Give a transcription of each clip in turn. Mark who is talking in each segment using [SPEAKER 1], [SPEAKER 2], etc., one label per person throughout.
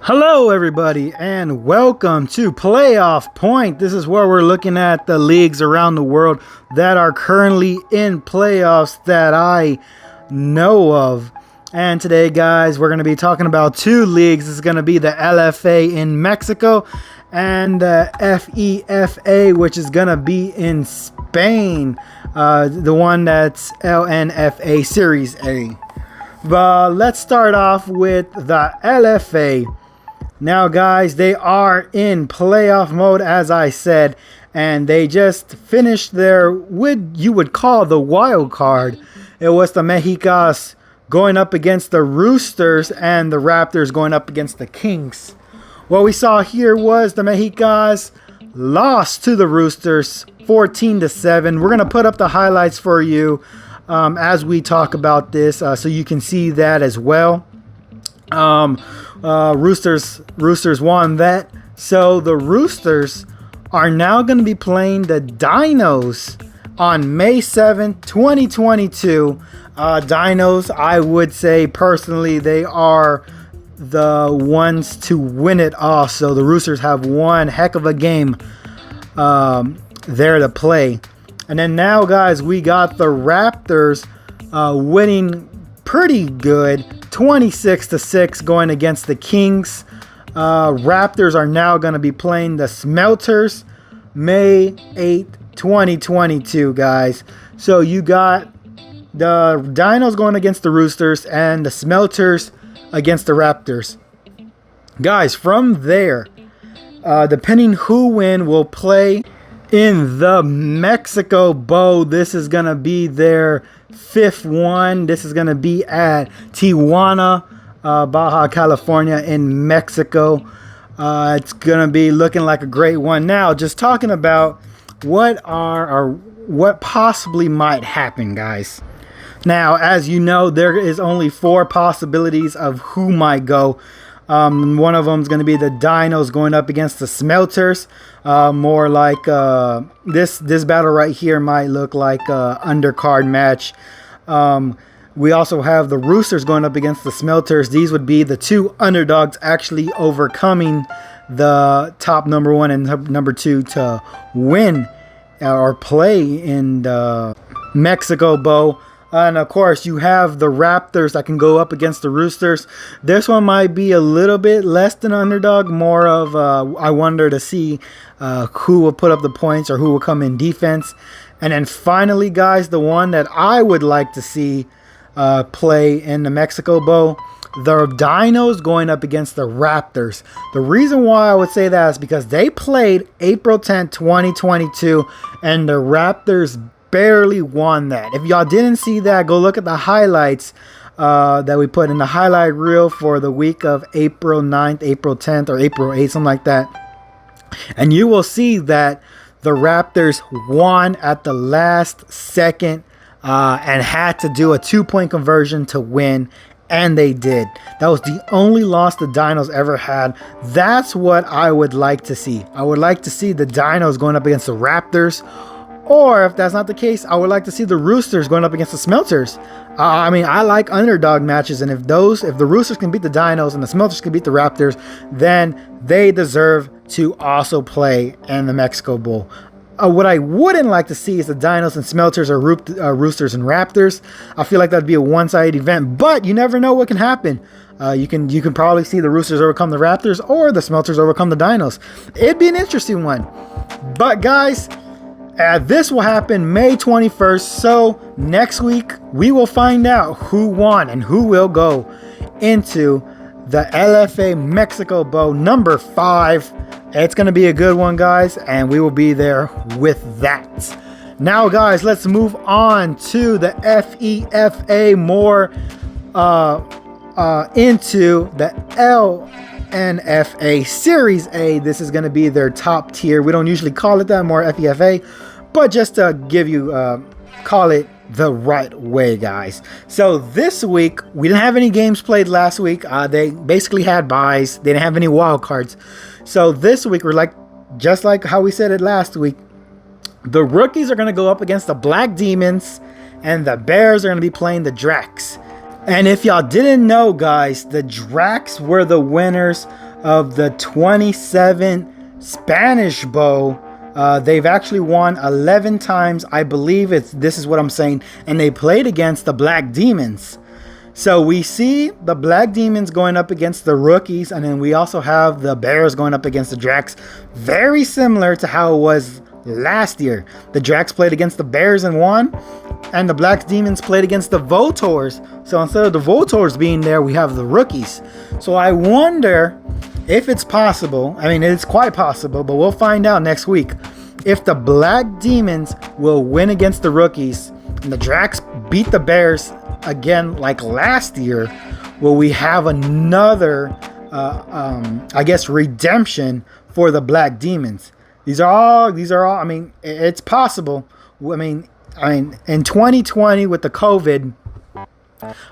[SPEAKER 1] Hello, everybody, and welcome to Playoff Point. This is where we're looking at the leagues around the world that are currently in playoffs that I know of. And today, guys, we're going to be talking about two leagues. This is going to be the LFA in Mexico and the FEFA, which is going to be in Spain. The one that's LNFA Series A. But let's start off with the LFA. Now, guys, they are in playoff mode, as I said, and they just finished their, you would call the wild card. It was the Mexicas going up against the Roosters and the Raptors going up against the Kings. What we saw here was the Mexicas lost to the Roosters 14-7. We're going to put up the highlights for you as we talk about this so you can see that as well. Roosters won that. So the Roosters are now going to be playing the Dinos on May 7th, 2022. Dinos, I would say personally, they are the ones to win it all. So the Roosters have one heck of a game there to play. And then now, guys, we got the Raptors winning pretty good, 26-6, going against the Kings. Raptors are now going to be playing the Smelters May 8th, 2022, guys. So you got the Dinos going against the Roosters and the Smelters against the Raptors. Guys, from there, depending who wins, will play in the Mexico Bowl. This is going to be their fifth one. This is going to be at Tijuana, Baja California in Mexico. It's going to be looking like a great one. Now, just talking about what possibly might happen, guys. Now, as you know, there is only 4 possibilities of who might go. One of them is going to be the Dinos going up against the Smelters. More like this battle right here might look like a undercard match. We also have the Roosters going up against the Smelters. These would be the two underdogs actually overcoming the top number 1 and number 2 to win or play in the Mexico Bowl. And of course, you have the Raptors that can go up against the Roosters. This one might be a little bit less than underdog, more of I wonder to see who will put up the points or who will come in defense. And then finally, guys, the one that I would like to see play in the Mexico Bowl, the Dinos going up against the Raptors. The reason why I would say that is because they played April 10th, 2022, and the Raptors barely won that. If y'all didn't see that, go look at the highlights that we put in the highlight reel for the week of April 9th, April 10th, or April 8th, something like that. And you will see that the Raptors won at the last second and had to do a 2-point conversion to win. And they did. That was the only loss the Dinos ever had. That's what I would like to see. I would like to see the Dinos going up against the Raptors. Or if that's not the case, I would like to see the Roosters going up against the Smelters. I mean, I like underdog matches, and if the Roosters can beat the Dinos and the Smelters can beat the Raptors, then they deserve to also play in the Mexico Bowl. What I wouldn't like to see is the Dinos and Smelters or Roosters and Raptors. I feel like that'd be a one-sided event, but you never know what can happen. You can probably see the Roosters overcome the Raptors or the Smelters overcome the Dinos. It'd be an interesting one. But guys, this will happen May 21st, so next week we will find out who won and who will go into the LFA Mexico Bowl number 5. It's going to be a good one, guys, and we will be there with that. Now, guys, let's move on to the FEFA, more into the LNFA Series A. This is going to be their top tier. We don't usually call it that, more FEFA, but just to give you, call it the right way, guys. So this week, we didn't have any games played last week. They basically had buys. They didn't have any wild cards. So this week, we're just like how we said it last week, the rookies are going to go up against the Black Demons, and the Bears are going to be playing the Dracs. And if y'all didn't know, guys, the Dracs were the winners of the 27 Spanish Bowl. They've actually won 11 times, I believe. This is what I'm saying, and they played against the Black Demons. So we see the Black Demons going up against the Rookies, and then we also have the Bears going up against the Dracs. Very similar to how it was last year. The Dracs played against the Bears and won, and the Black Demons played against the Votors. So instead of the Votors being there, we have the Rookies. So I wonder if it's possible. I mean, it's quite possible, but we'll find out next week if the Black Demons will win against the Rookies and the Dracs beat the Bears again like last year. Will we have another I guess redemption for the Black Demons? These are all I mean, it's possible. I mean in 2020 with the COVID,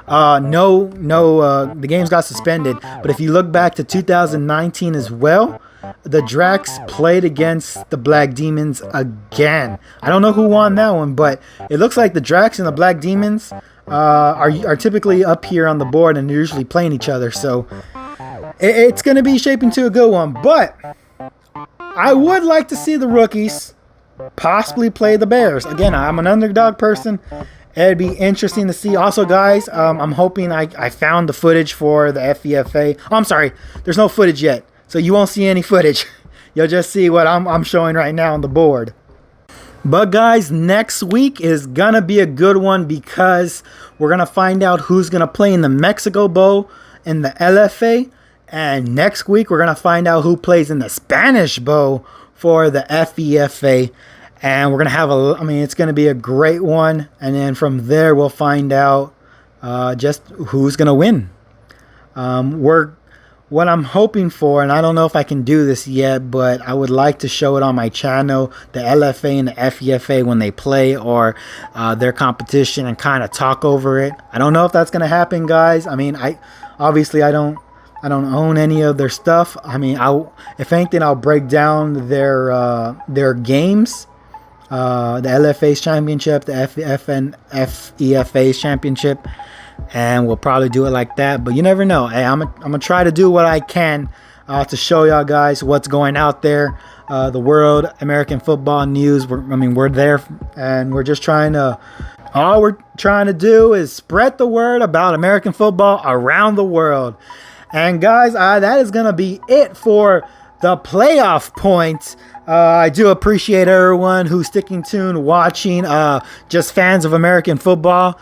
[SPEAKER 1] the games got suspended, but if you look back to 2019 as well, the Dracs played against the Black Demons again. I don't know who won that one, but it looks like the Dracs and the Black Demons are typically up here on the board, and they're usually playing each other. So it's going to be shaping to a good one. But I would like to see the Rookies possibly play the Bears. Again, I'm an underdog person. It'd be interesting to see. Also, guys, I'm hoping I found the footage for the FEFA. Oh, I'm sorry. There's no footage yet, so you won't see any footage. You'll just see what I'm showing right now on the board. But guys, next week is going to be a good one because we're going to find out who's going to play in the Mexico Bowl and the LFA. And next week, we're going to find out who plays in the Spanish Bowl for the FEFA. And we're going to have it's going to be a great one. And then from there, we'll find out just who's going to win. What I'm hoping for, and I don't know if I can do this yet, but I would like to show it on my channel, the LFA and the FEFA when they play or their competition, and kind of talk over it. I don't know if that's going to happen, guys. I mean, I don't own any of their stuff. I mean, if anything, I'll break down their games. The LFA's championship, the FEFA's championship, and we'll probably do it like that. But you never know. Hey, I'm gonna try to do what I can to show y'all guys what's going out there. The world American football news. We're there, and we're just trying to. All we're trying to do is spread the word about American football around the world. And guys, that is gonna be it for the playoff points. I do appreciate everyone who's sticking tuned, watching, just fans of American football.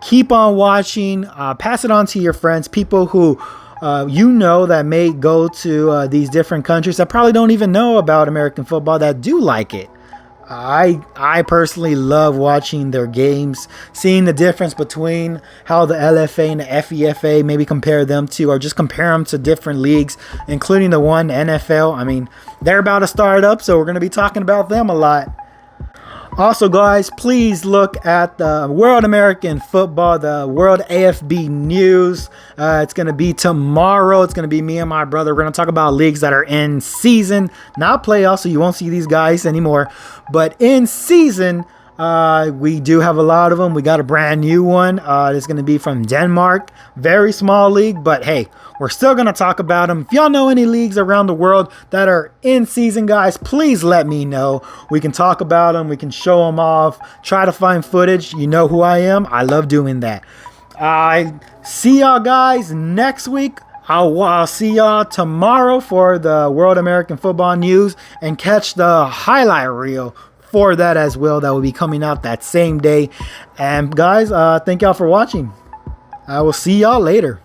[SPEAKER 1] Keep on watching, pass it on to your friends, people who that may go to these different countries that probably don't even know about American football that do like it. I personally love watching their games, seeing the difference between how the LFA and the FEFA, maybe compare them to, or just compare them to different leagues, including the one NFL. I mean, they're about to start up, so we're going to be talking about them a lot. Also, guys, please look at the World American Football, the World AFB News. It's going to be tomorrow. It's going to be me and my brother. We're going to talk about leagues that are in season, not playoffs, so you won't see these guys anymore. But in season, we do have a lot of them. We got a brand new one. It's going to be from Denmark. Very small league, but hey, we're still going to talk about them. If y'all know any leagues around the world that are in season, guys, please let me know. We can talk about them. We can show them off. Try to find footage. You know who I am. I love doing that. I see y'all guys next week. I'll see y'all tomorrow for the World American Football News, and catch the highlight reel for that as well. That will be coming out that same day. And guys, thank y'all for watching. I will see y'all later.